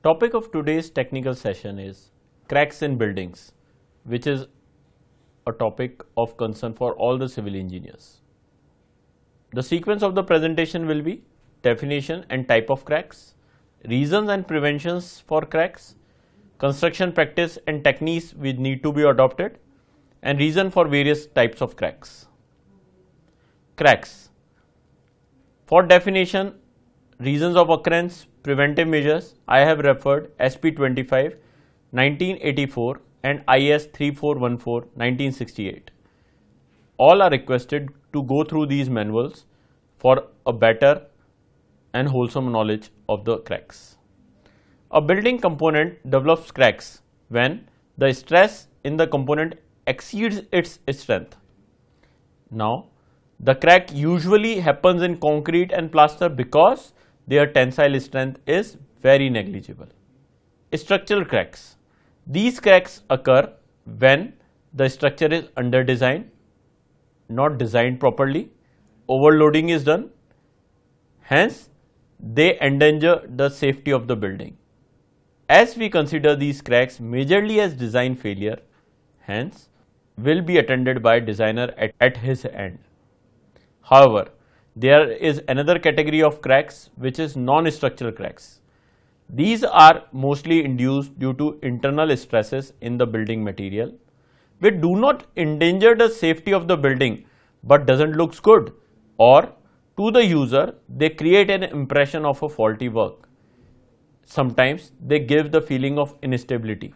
Topic of today's technical session is cracks in buildings, which is a topic of concern for all the civil engineers. The sequence of the presentation will be definition and type of cracks, reasons and preventions for cracks, construction practice and techniques which need to be adopted, and reason for various types of cracks. Cracks. For definition, reasons of occurrence, preventive measures, I have referred SP 25, 1984 and IS 3414, 1968. All are requested to go through these manuals for a better and wholesome knowledge of the cracks. A building component develops cracks when the stress in the component exceeds its strength. Now, the crack usually happens in concrete and plaster because their tensile strength is very negligible. Structural cracks. These cracks occur when the structure is under design, not designed properly, overloading is done, hence they endanger the safety of the building. As we consider these cracks majorly as design failure, hence will be attended by designer at his end. However, there is another category of cracks which is non-structural cracks. These are mostly induced due to internal stresses in the building material, which do not endanger the safety of the building but doesn't look good, or to the user they create an impression of a faulty work. Sometimes they give the feeling of instability.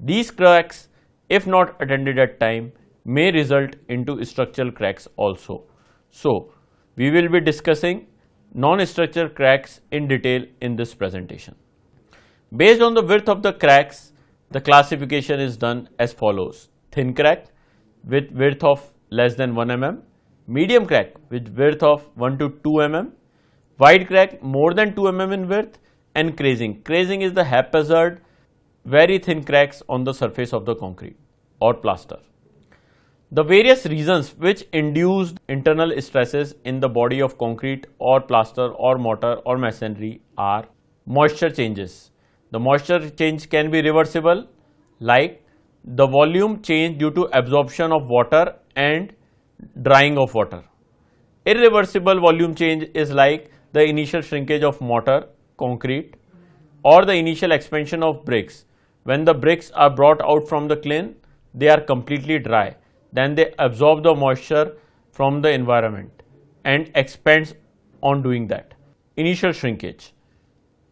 These cracks, if not attended at time, may result into structural cracks also. So, we will be discussing non-structural cracks in detail in this presentation. Based on the width of the cracks, the classification is done as follows: thin crack with width of less than 1 mm, medium crack with width of 1 to 2 mm, wide crack more than 2 mm in width, and crazing. Crazing is the haphazard, very thin cracks on the surface of the concrete or plaster. The various reasons which induce internal stresses in the body of concrete or plaster or mortar or masonry are moisture changes. The moisture change can be reversible, like the volume change due to absorption of water and drying of water. Irreversible volume change is like the initial shrinkage of mortar, concrete, or the initial expansion of bricks. When the bricks are brought out from the kiln, they are completely dry. Then they absorb the moisture from the environment and expands on doing that. Initial shrinkage.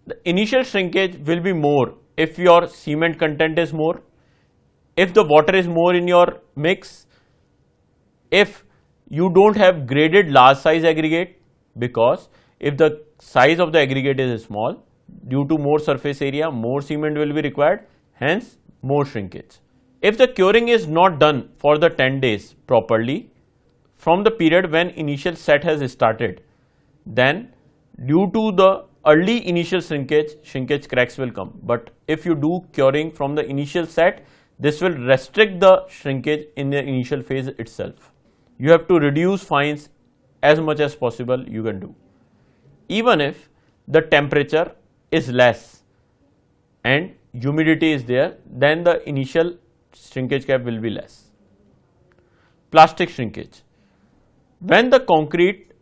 The initial shrinkage will be more if your cement content is more, if the water is more in your mix, if you don't have graded large size aggregate, because if the size of the aggregate is small, due to more surface area, more cement will be required, hence more shrinkage. If the curing is not done for the 10 days properly from the period when initial set has started, then due to the early initial shrinkage cracks will come. But if you do curing from the initial set, this will restrict the shrinkage in the initial phase itself. You have to reduce fines as much as possible you can do. Even if the temperature is less and humidity is there, then the initial shrinkage cap will be less. Plastic shrinkage. When the concrete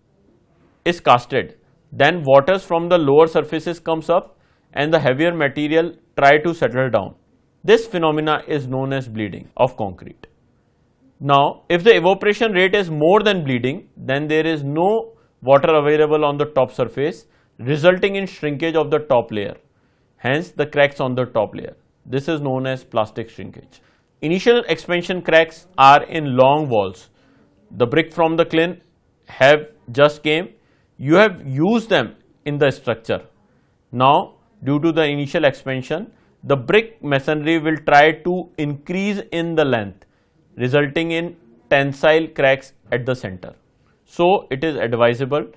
is casted, then waters from the lower surfaces comes up and the heavier material try to settle down. This phenomena is known as bleeding of concrete. Now, if the evaporation rate is more than bleeding, then there is no water available on the top surface, resulting in shrinkage of the top layer, hence the cracks on the top layer. This is known as plastic shrinkage. Initial expansion cracks are in long walls. The brick from the kiln have just came, you have used them in the structure. Now, due to the initial expansion, the brick masonry will try to increase in the length, resulting in tensile cracks at the center. So, it is advisable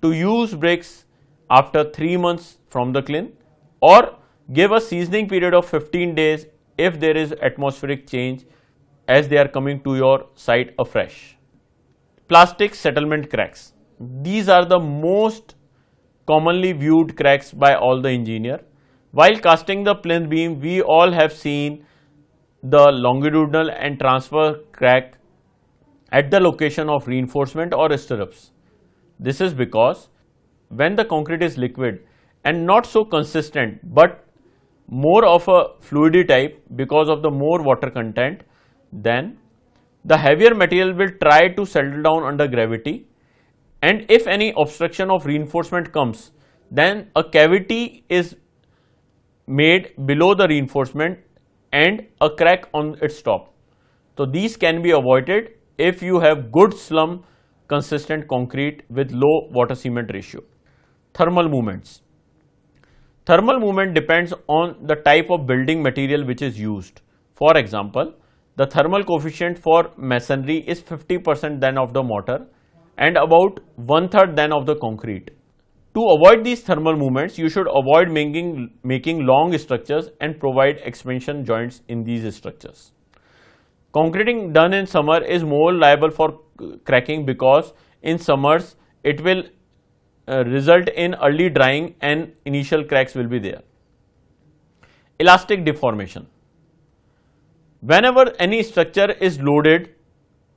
to use bricks after 3 months from the kiln, or give a seasoning period of 15 days if there is atmospheric change as they are coming to your site afresh. Plastic settlement cracks. These are the most commonly viewed cracks by all the engineer. While casting the plinth beam, we all have seen the longitudinal and transverse crack at the location of reinforcement or stirrups. This is because when the concrete is liquid and not so consistent but more of a fluidy type because of the more water content, then the heavier material will try to settle down under gravity, and if any obstruction of reinforcement comes, then a cavity is made below the reinforcement and a crack on its top. So these can be avoided if you have good slump consistent concrete with low water cement ratio. Thermal movements. Thermal movement depends on the type of building material which is used. For example, the thermal coefficient for masonry is 50% than of the mortar and about 1/3 than of the concrete. To avoid these thermal movements, you should avoid making long structures and provide expansion joints in these structures. Concreting done in summer is more liable for cracking because in summers it will result in early drying and initial cracks will be there. Elastic deformation. Whenever any structure is loaded,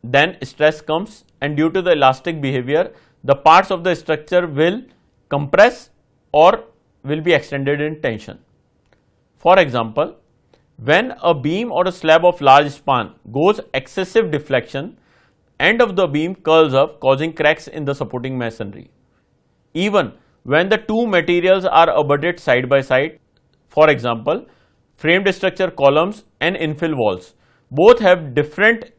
then stress comes, and due to the elastic behavior, the parts of the structure will compress or will be extended in tension. For example, when a beam or a slab of large span goes excessive deflection, end of the beam curls up, causing cracks in the supporting masonry. Even when the two materials are abutted side by side, for example, framed structure columns and infill walls, both have different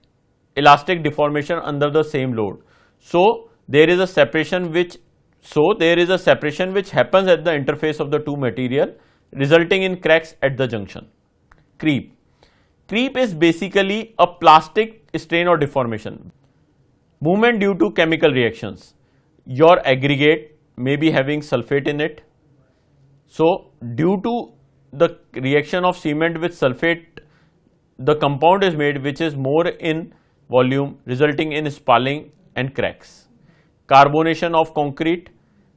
elastic deformation under the same load. So there is a separation which happens at the interface of the two material, resulting in cracks at the junction. Creep. Creep is basically a plastic strain or deformation. Movement due to chemical reactions. Your aggregate may be having sulfate in it. So due to the reaction of cement with sulfate, the compound is made which is more in volume, resulting in spalling and cracks. Carbonation of concrete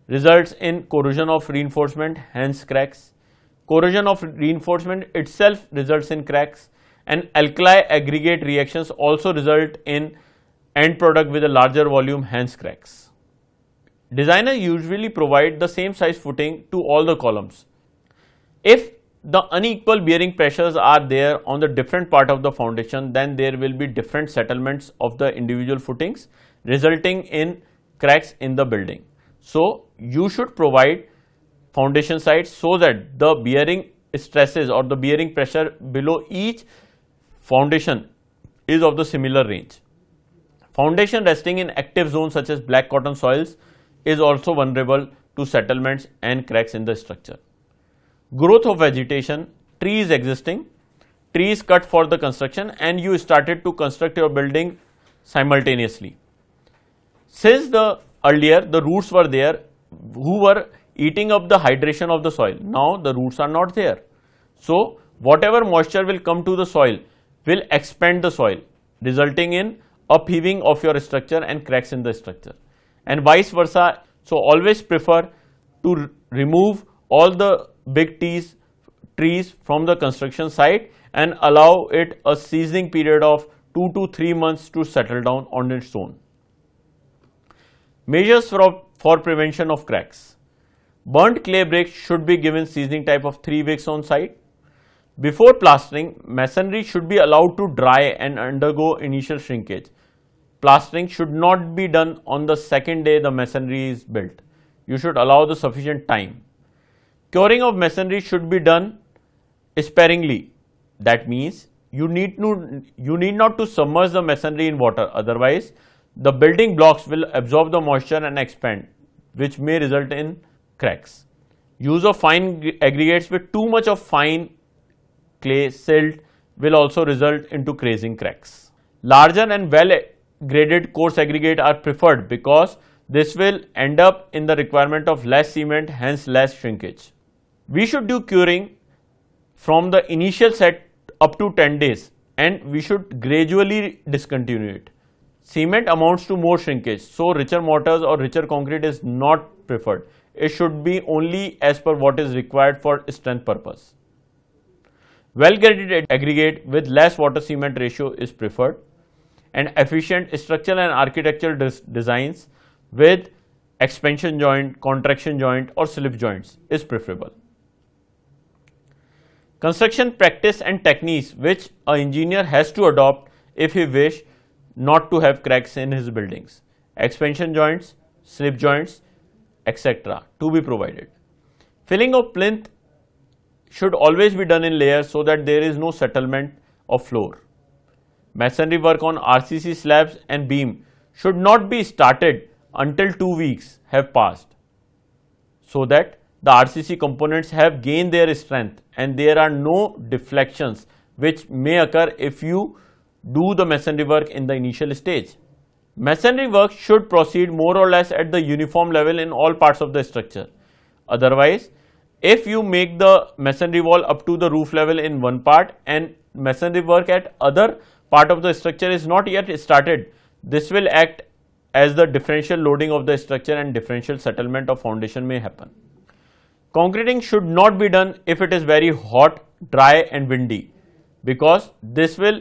results in corrosion of reinforcement, hence cracks. Corrosion of reinforcement itself results in cracks, and alkali aggregate reactions also result in end product with a larger volume, hence cracks. Designers usually provide the same size footing to all the columns. If the unequal bearing pressures are there on the different part of the foundation, then there will be different settlements of the individual footings, resulting in cracks in the building. So you should provide foundation sites so that the bearing stresses or the bearing pressure below each foundation is of the similar range. Foundation resting in active zones such as black cotton soils is also vulnerable to settlements and cracks in the structure. Growth of vegetation, trees existing, trees cut for the construction, and you started to construct your building simultaneously. Since earlier the roots were there who were eating up the hydration of the soil, now the roots are not there. So whatever moisture will come to the soil will expand the soil, resulting in upheaving of your structure and cracks in the structure, and vice versa. So always prefer to remove all the big trees from the construction site and allow it a seasoning period of 2 to 3 months to settle down on its own. Measures for prevention of cracks. Burnt clay bricks should be given seasoning type of 3 weeks on site. Before plastering, masonry should be allowed to dry and undergo initial shrinkage. Plastering should not be done on the second day the masonry is built. You should allow the sufficient time. Curing of masonry should be done sparingly. That means you need not to submerge the masonry in water, otherwise the building blocks will absorb the moisture and expand, which may result in cracks. Use of fine aggregates with too much of fine clay silt will also result into crazing cracks. Larger and well graded coarse aggregate are preferred because this will end up in the requirement of less cement, hence less shrinkage. We should do curing from the initial set up to 10 days, and we should gradually discontinue it. cement amounts to more shrinkage, so richer mortars or richer concrete is not preferred. It should be only as per what is required for strength purpose. Well-graded aggregate with less water cement ratio is preferred, and efficient structural and architectural designs with expansion joint, contraction joint or slip joints is preferable. Construction practice and techniques which an engineer has to adopt if he wish not to have cracks in his buildings. Expansion joints, slip joints, etc. to be provided. Filling of plinth should always be done in layers so that there is no settlement of floor. Masonry work on RCC slabs and beam should not be started until 2 weeks have passed, so that the RCC components have gained their strength and there are no deflections which may occur if you do the masonry work in the initial stage. Masonry work should proceed more or less at the uniform level in all parts of the structure. Otherwise, if you make the masonry wall up to the roof level in one part and masonry work at other part of the structure is not yet started, this will act as the differential loading of the structure and differential settlement of foundation may happen. Concreting should not be done if it is very hot, dry and windy, because this will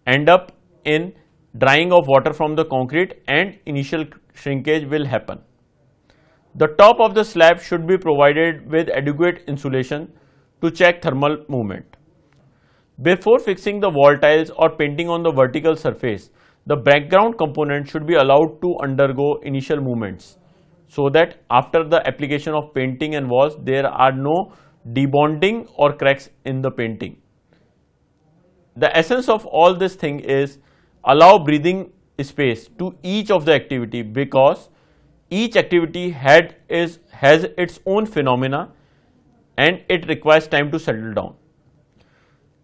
end up in drying of water from the concrete and initial shrinkage will happen. The top of the slab should be provided with adequate insulation to check thermal movement. Before fixing the wall tiles or painting on the vertical surface, the background component should be allowed to undergo initial movements, so that after the application of painting and walls there are no debonding or cracks in the painting. The essence of all this thing is allow breathing space to each of the activity, because each activity has its own phenomena and it requires time to settle down.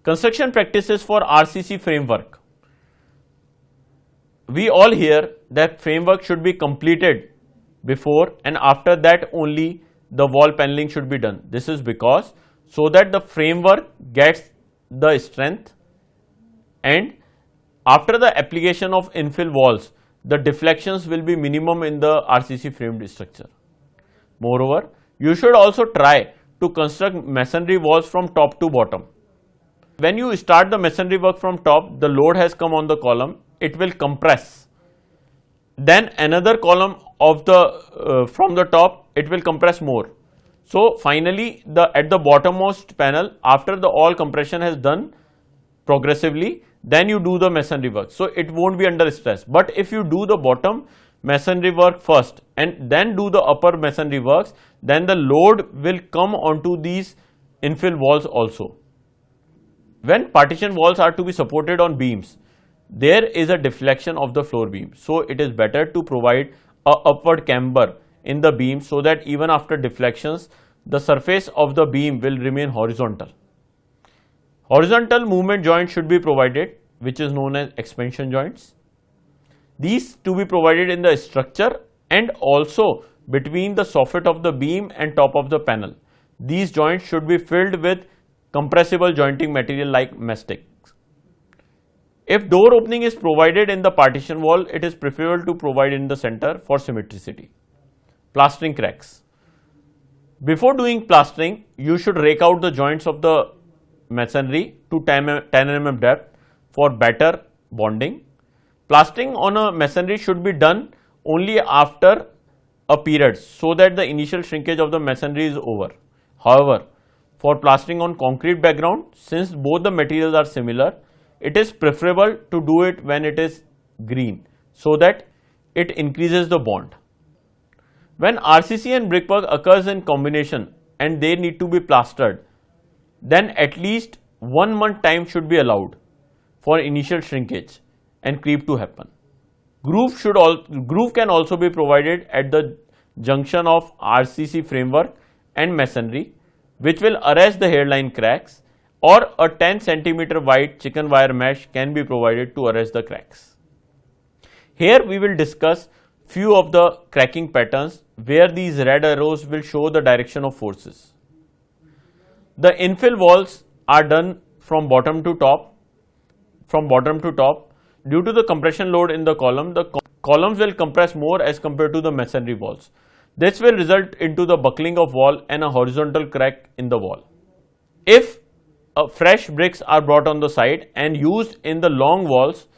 Construction practices for RCC framework. We all hear that framework should be completed before and after that only the wall paneling should be done. This is because so that the framework gets the strength, and after the application of infill walls, the deflections will be minimum in the RCC framed structure. Moreover, you should also try to construct masonry walls from top to bottom. When you start the masonry work from top, the load has come on the column, it will compress. Then another column of the from the top, it will compress more. So finally, at the bottommost panel, after the all compression has done progressively, then you do the masonry work, so it won't be under stress. But if you do the bottom masonry work first and then do the upper masonry works, then the load will come onto these infill walls also. When partition walls are to be supported on beams, there is a deflection of the floor beam, so it is better to provide a upward camber in the beam, so that even after deflections the surface of the beam will remain horizontal. Horizontal movement joints should be provided, which is known as expansion joints. These to be provided in the structure and also between the soffit of the beam and top of the panel. These joints should be filled with compressible jointing material like mastic. If door opening is provided in the partition wall, it is preferable to provide in the center for symmetricity. Plastering cracks. Before doing plastering, you should rake out the joints of the masonry to 10 mm depth for better bonding. Plastering on a masonry should be done only after a period, so that the initial shrinkage of the masonry is over. However, for plastering on concrete background, since both the materials are similar, it is preferable to do it when it is green, so that it increases the bond. When RCC and brickwork occurs in combination and they need to be plastered, then at least 1 month time should be allowed for initial shrinkage and creep to happen. Groove can also be provided at the junction of RCC framework and masonry, which will arrest the hairline cracks, or a 10 cm wide chicken wire mesh can be provided to arrest the cracks. Here we will discuss few of the cracking patterns where these red arrows will show the direction of forces. The infill walls are done from bottom to top. due to the compression load in the column, the columns will compress more as compared to the masonry walls. This will result into the buckling of wall and a horizontal crack in the wall. If fresh bricks are brought on the site and used in the long walls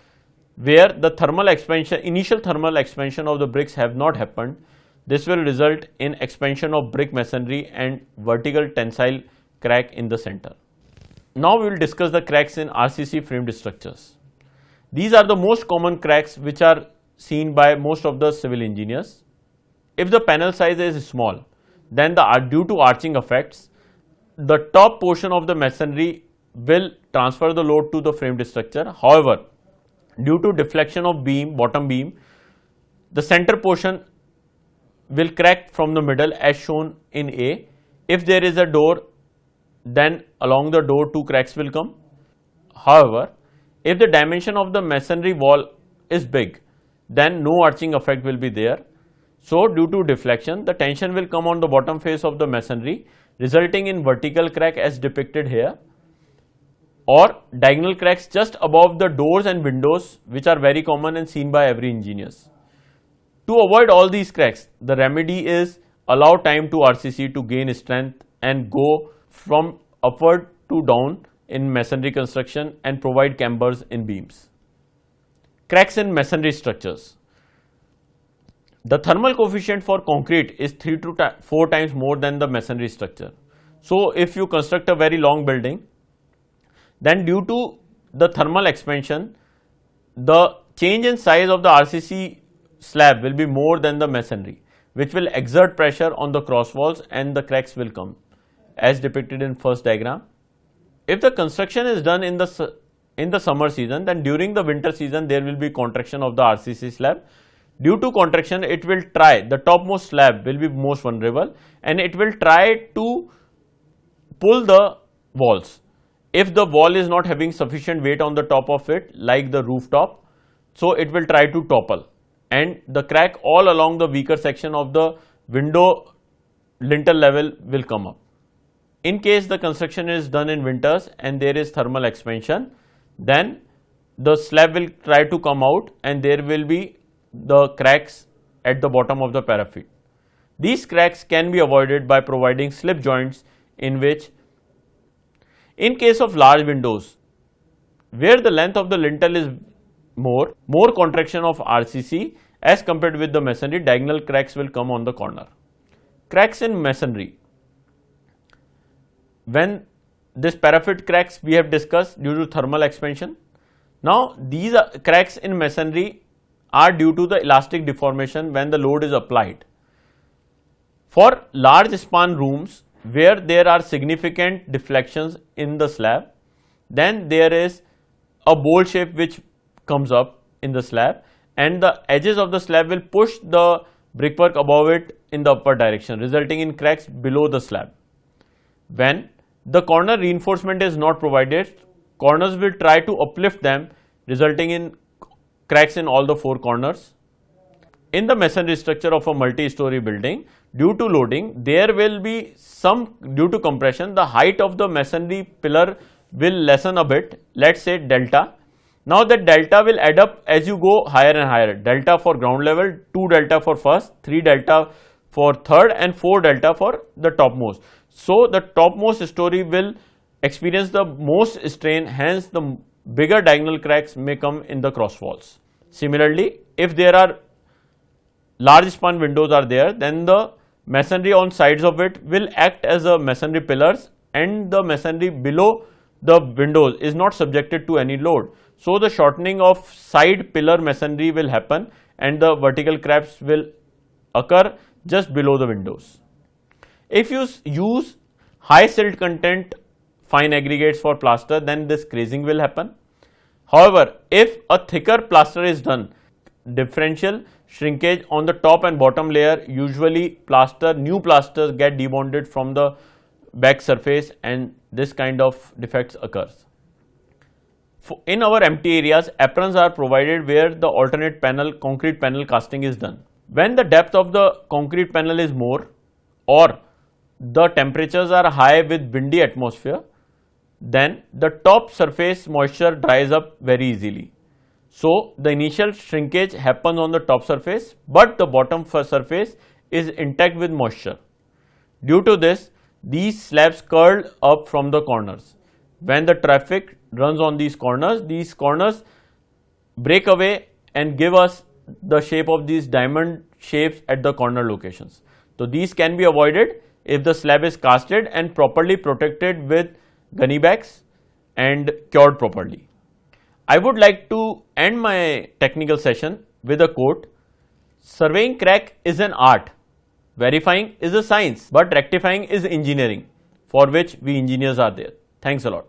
where the initial thermal expansion of the bricks have not happened, this will result in expansion of brick masonry and vertical tensile crack in the center. Now we will discuss the cracks in RCC framed structures. These are the most common cracks which are seen by most of the civil engineers. If the panel size is small, then due to arching effects, the top portion of the masonry will transfer the load to the framed structure. However, due to deflection of bottom beam, the center portion will crack from the middle as shown in A. If there is a door, then along the door 2 cracks will come. However, if the dimension of the masonry wall is big, then no arching effect will be there. So, due to deflection, the tension will come on the bottom face of the masonry, resulting in vertical crack as depicted here, or diagonal cracks just above the doors and windows, which are very common and seen by every engineers. To avoid all these cracks, the remedy is allow time to RCC to gain strength and go from upward to down in masonry construction and provide cambers in beams. Cracks in masonry structures. The thermal coefficient for concrete is 3 to 4 times more than the masonry structure. So, if you construct a very long building, then due to the thermal expansion, the change in size of the RCC slab will be more than the masonry, which will exert pressure on the cross walls and the cracks will come, as depicted in first diagram. If the construction is done in the summer season, then during the winter season there will be contraction of the RCC slab. Due to contraction, the topmost slab will be most vulnerable and it will try to pull the walls. If the wall is not having sufficient weight on the top of it, like the rooftop, so it will try to topple and the crack all along the weaker section of the window lintel level will come up. In case the construction is done in winters and there is thermal expansion, then the slab will try to come out and there will be the cracks at the bottom of the parapet. These cracks can be avoided by providing slip joints, in which, in case of large windows where the length of the lintel is more contraction of RCC as compared with the masonry, diagonal cracks will come on the corner. Cracks in masonry. When this parapet cracks we have discussed due to thermal expansion. Now these cracks in masonry are due to the elastic deformation when the load is applied. For large span rooms where there are significant deflections in the slab, then there is a bowl shape which comes up in the slab and the edges of the slab will push the brickwork above it in the upward direction, resulting in cracks below the slab. When the corner reinforcement is not provided, corners will try to uplift them, resulting in cracks in all the 4 corners. In the masonry structure of a multi-story building, due to loading, there will be due to compression, the height of the masonry pillar will lessen a bit, let's say delta. Now that delta will add up as you go higher and higher, delta for ground level, 2 delta for first, 3 delta for third and 4 delta for the topmost. So the topmost story will experience the most strain, hence the bigger diagonal cracks may come in the cross walls. Similarly, if there are large span windows are there, then the masonry on sides of it will act as a masonry pillars and the masonry below the windows is not subjected to any load. So the shortening of side pillar masonry will happen and the vertical cracks will occur just below the windows. If you use high silt content fine aggregates for plaster, then this crazing will happen. However, if a thicker plaster is done, differential shrinkage on the top and bottom layer, usually new plasters get debonded from the back surface and this kind of defects occurs. In our empty areas, aprons are provided where the alternate concrete panel casting is done. When the depth of the concrete panel is more or the temperatures are high with windy atmosphere, then the top surface moisture dries up very easily. So the initial shrinkage happens on the top surface, but the bottom surface is intact with moisture. Due to this, these slabs curl up from the corners. When the traffic runs on these corners break away and give us the shape of these diamond shapes at the corner locations. So these can be avoided if the slab is casted and properly protected with gunny bags and cured properly. I would like to end my technical session with a quote: surveying crack is an art, verifying is a science, but rectifying is engineering, for which we engineers are there. Thanks a lot.